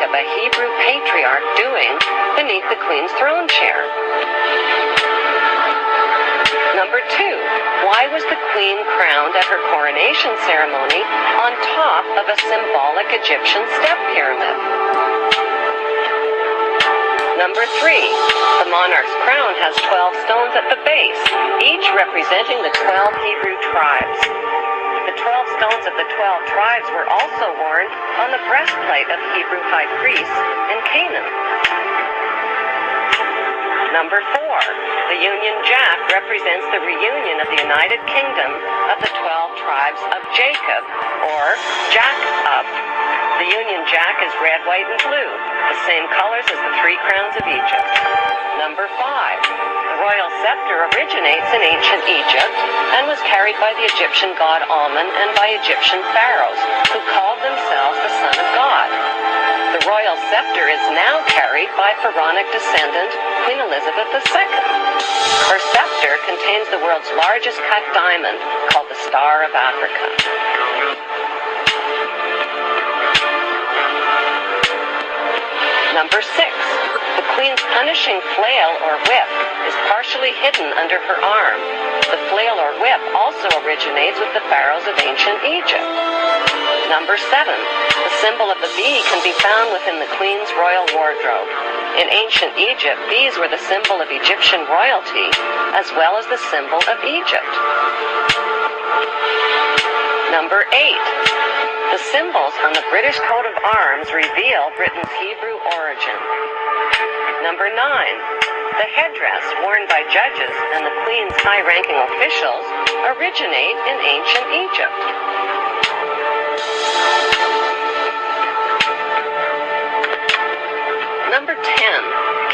Jacob a Hebrew patriarch doing beneath the queen's throne chair? Number 2, why was the queen crowned at her coronation ceremony on top of a symbolic Egyptian step pyramid? Number 3, the monarch's crown has 12 stones at the base, each representing the 12 Hebrew tribes. The 12 stones of the 12 tribes were also worn on the breastplate of Hebrew high priests in Canaan. Number 4, the Union Jack represents the reunion of the United Kingdom of the 12 tribes of Jacob, or Jacob. The Union Jack is red, white, and blue, the same colors as the 3 crowns of Egypt. Number 5, the royal scepter originates in ancient Egypt and was carried by the Egyptian god Amun and by Egyptian pharaohs, who called themselves the Son of God. The royal scepter is now carried by pharaonic descendant Queen Elizabeth II. Her scepter contains the world's largest cut diamond, called the Star of Africa. Number 6, the queen's punishing flail or whip is partially hidden under her arm. The flail or whip also originates with the pharaohs of ancient Egypt. Number 7, the symbol of the bee can be found within the queen's royal wardrobe. In ancient Egypt, bees were the symbol of Egyptian royalty, as well as the symbol of Egypt. Number 8, the symbols on the British coat of arms reveal Britain's Hebrew origin. Number 9, the headdress worn by judges and the Queen's high-ranking officials originate in ancient Egypt. Number 10,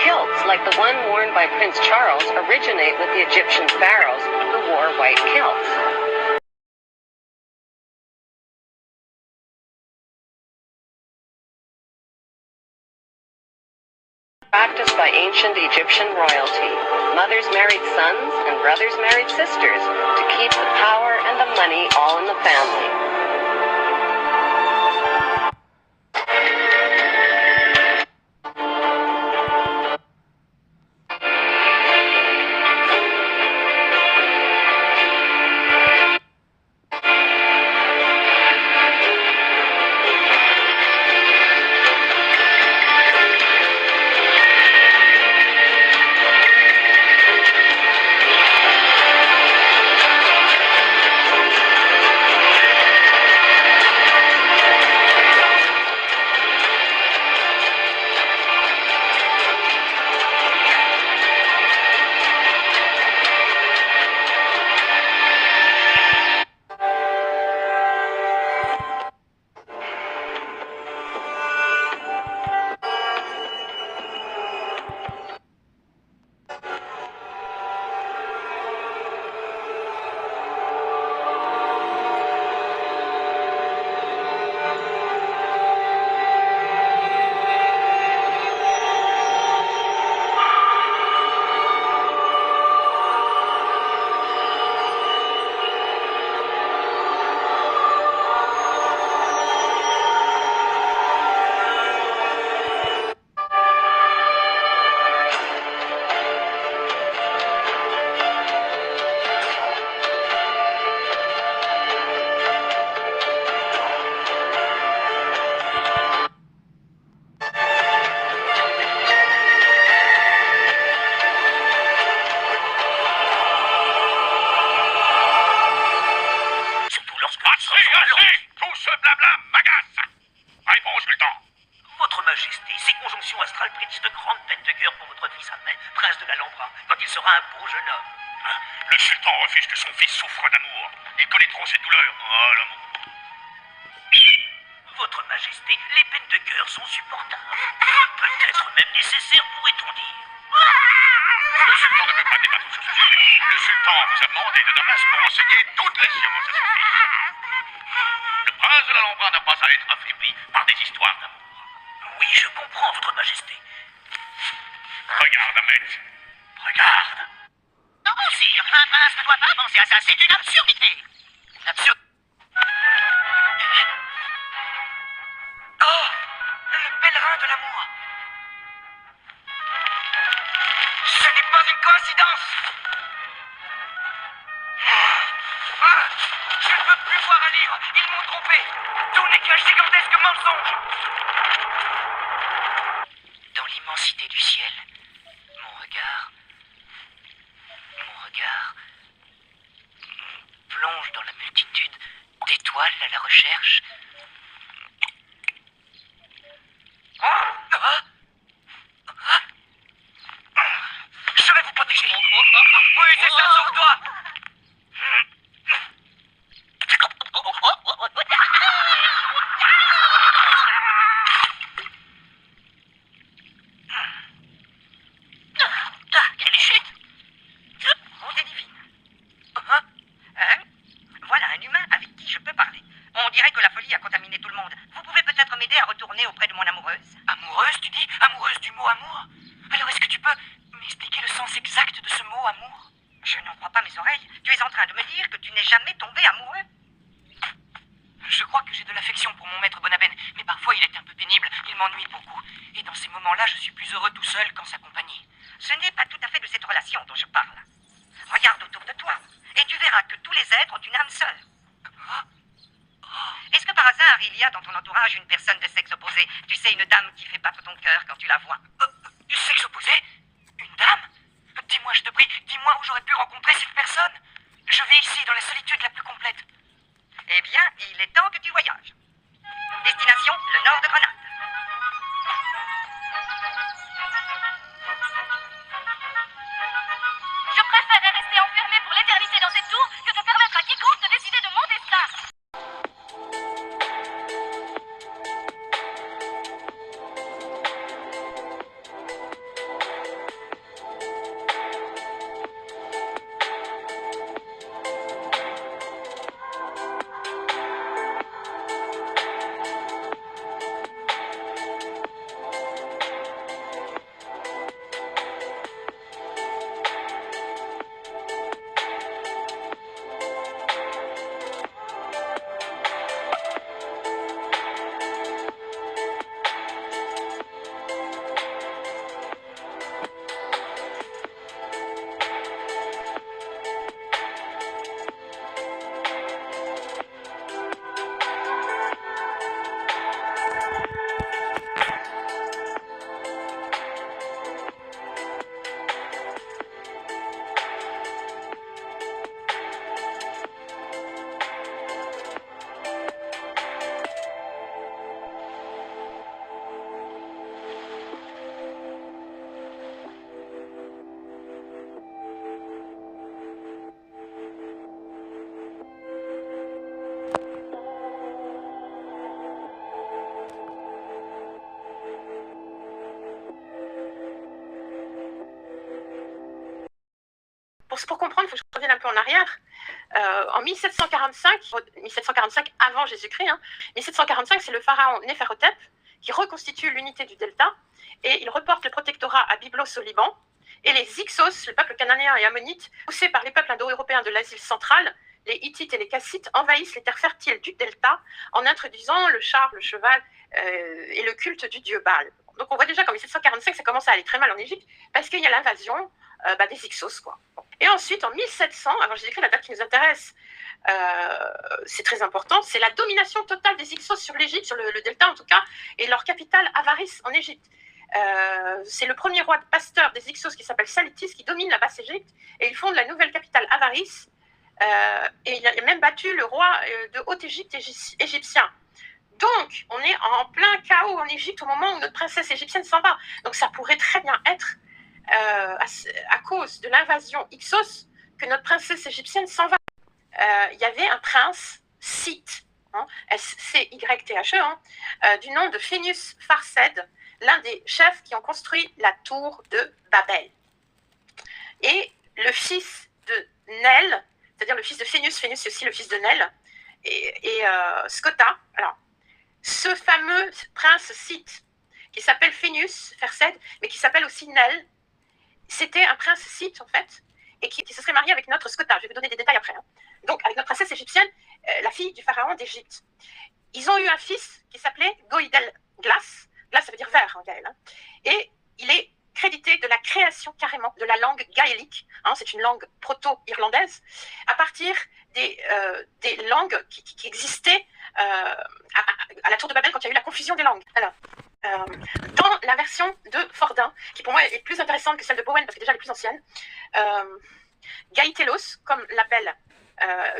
kilts like the one worn by Prince Charles originate with the Egyptian pharaohs who wore white kilts. Practiced by ancient Egyptian royalty. Mothers married sons and brothers married sisters to keep the power and the money all in the family. Le sultan refuse que son fils souffre d'amour. Il connaît trop cette douleur. Oh, l'amour. Votre Majesté, les peines de cœur sont supportables. Peut-être même nécessaires, pourrait-on dire. Le sultan ne peut pas débattre sur ce sujet. Le sultan vous a demandé de Damas pour enseigner toutes les sciences à son fils. Le prince de l'Alhambra n'a pas à être affaibli par des histoires d'amour. Oui, je comprends, Votre Majesté. Regarde, Ahmed. Regarde. Non, sire, un prince ne doit pas penser à ça. C'est une absurdité. Oh, le pèlerin de la Ah, je ne peux plus voir un livre. Ils m'ont trompé. Tout n'est qu'un gigantesque mensonge. Dans l'immensité du ciel, mon regard plonge dans la multitude d'étoiles à la recherche. Je vais vous protéger. Oui, c'est ça, sauve-toi. Quelle chute. Bonté divine. Voilà un humain avec qui je peux parler. On dirait que la folie a contaminé tout le monde. Vous pouvez peut-être m'aider à retourner auprès de mon amoureuse. Amoureuse, tu dis? Amoureuse du mot amour? Alors est-ce que tu peux m'expliquer le sens exact de ce mot amour? Je n'en crois pas mes oreilles. Tu es en train de me dire que tu n'es jamais tombé amoureux? Je crois que j'ai de l'affection pour mon maître Bonaben, mais parfois il est un peu pénible, il m'ennuie beaucoup. Et dans ces moments-là, je suis plus heureux tout seul qu'en sa compagnie. Ce n'est pas tout à fait de cette relation dont je parle. Regarde autour de toi, et tu verras que tous les êtres ont une âme seule. Est-ce que par hasard, il y a dans ton entourage une personne de sexe opposé? Tu sais, une dame qui fait battre ton cœur quand tu la vois. Sexe opposé? Une dame? Dis-moi, je te prie, dis-moi où j'aurais pu rencontrer cette personne. Je vis ici, dans la solitude la plus complète. Eh bien, il est temps que tu voyages. Destination, le nord de Grenade. Je préférerais rester enfermé pour l'éternité dans cette tour que de permettre à quiconque de décider de mon destin. Pour comprendre, il faut que je revienne un peu en arrière. En 1745 avant Jésus-Christ, 1745, c'est le pharaon Néferhotep qui reconstitue l'unité du delta et il reporte le protectorat à Byblos au Liban. Et les Hyksos, le peuple cananéen et ammonite, poussés par les peuples indo-européens de l'Asie centrale, les Hittites et les Kassites, envahissent les terres fertiles du delta en introduisant le char, le cheval et le culte du dieu Baal. Donc on voit déjà qu'en 1745, ça commence à aller très mal en Égypte parce qu'il y a l'invasion des Hyksos, quoi. Et ensuite, en 1700, alors j'ai écrit la date qui nous intéresse, c'est très important, c'est la domination totale des Hyksos sur l'Égypte, sur le delta en tout cas, et leur capitale Avaris en Égypte. C'est le premier roi pasteur des Hyksos qui s'appelle Salitis qui domine la Basse-Égypte, et il fonde la nouvelle capitale Avaris, et il a même battu le roi de Haute-Égypte égyptien. Donc, on est en plein chaos en Égypte au moment où notre princesse égyptienne s'en va. Donc, ça pourrait très bien être à cause de l'invasion Hyksos que notre princesse égyptienne s'en va. Il y avait un prince scythe, S-C-Y-T-H-E, du nom de Phineus Pharsède, l'un des chefs qui ont construit la tour de Babel. Et le fils de Nel, c'est-à-dire le fils de Phineus c'est aussi le fils de Nel, et Scota, alors, ce fameux prince scythe, qui s'appelle Phineus Pharsède, mais qui s'appelle aussi Nel, c'était un prince scythe, en fait, et qui se serait marié avec notre Scota. Je vais vous donner des détails après. Donc, avec notre princesse égyptienne, la fille du pharaon d'Égypte. Ils ont eu un fils qui s'appelait Goïdel Glass. Glass, ça veut dire vert en gaël. Et il est crédité de la création, carrément, de la langue gaélique. C'est une langue proto-irlandaise. à partir des langues qui existaient à la tour de Babel quand il y a eu la confusion des langues. Alors, dans la version de Fordin, qui pour moi est plus intéressante que celle de Bowen parce que déjà elle est plus ancienne, Gaïtélos, comme l'appelle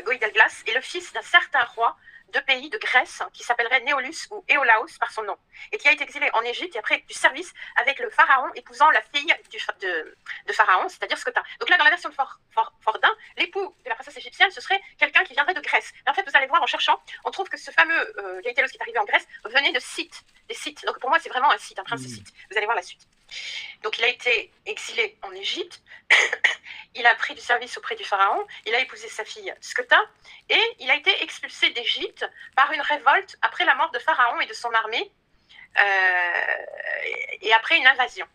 Goïdelglas, est le fils d'un certain roi de pays de Grèce qui s'appellerait Néolus ou Éolaos par son nom, et qui a été exilé en Égypte et après du service avec le pharaon, épousant la fille de Pharaon, c'est-à-dire Scotin. Donc là, dans la version de Fordin, l'époux de la princesse égyptienne, ce serait quelqu'un qui viendrait de Grèce. Mais en fait, vous allez voir en cherchant, on trouve que ce fameux Gaïtélos qui est arrivé en Grèce venait de Scythe, des Scythes. Donc pour moi, c'est vraiment un Scythe, un prince Scythe. Vous allez voir la suite. Donc il a été exilé en Égypte, il a pris du service auprès du pharaon, il a épousé sa fille Scotin, et il a été expulsé d'Égypte par une révolte après la mort de Pharaon et de son armée, et après une invasion.